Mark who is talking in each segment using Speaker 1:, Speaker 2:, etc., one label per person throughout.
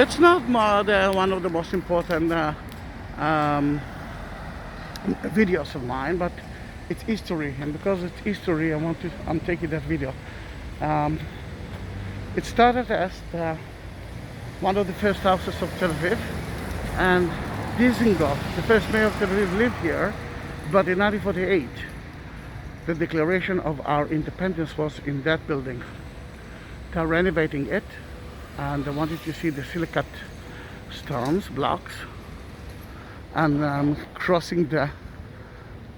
Speaker 1: It's not one of the most important um, videos of mine, but it's history, and because it's history, I'm taking that video. Um, it started as one of the first houses of Tel Aviv, and Dizengoff, the first mayor of Tel Aviv, lived here, but in 1948 the declaration of our independence was in that building. They're renovating it, and I wanted to see the silicate stones, blocks, and crossing the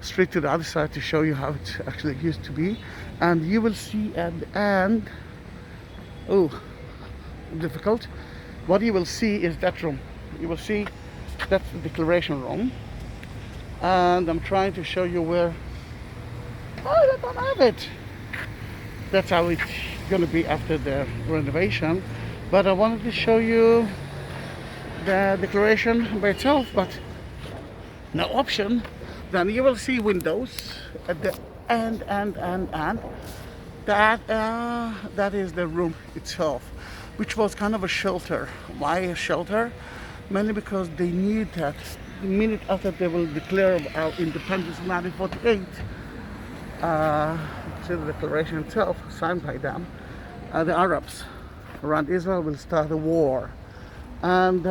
Speaker 1: street to the other side to show you how it actually used to be. And you will see at the end, oh, difficult, what you will see is that room. You will see that's the declaration room, and I'm trying to show you where. Oh, I don't have it. That's how it's gonna be after the renovation, but I wanted to show you the declaration by itself, but no option. Then you will see windows at the end. That is the room itself, which was kind of a shelter. Why a shelter? Mainly because they need that the minute after they will declare our independence in 1948. See the declaration itself, signed by them. The Arabs around Israel will start a war, and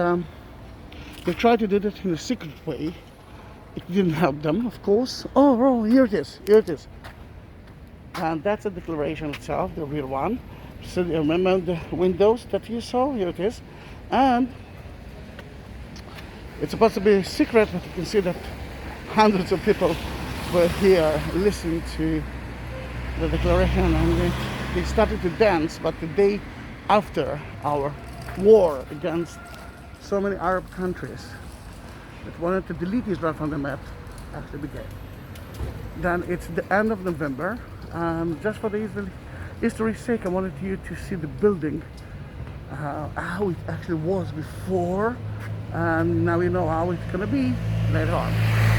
Speaker 1: they tried to do that in a secret way. It didn't help them, of course. Oh, here it is. And that's the declaration itself, the real one. So you remember the windows that you saw? Here it is. And it's supposed to be secret, but you can see that hundreds of people were here listening to the declaration, and they started to dance. But the day after our war against so many Arab countries that wanted to delete Israel from the map actually began. Then it's the end of November, and just for the Israeli history's sake, I wanted you to see the building, how it actually was before, and now you know how it's gonna be later on.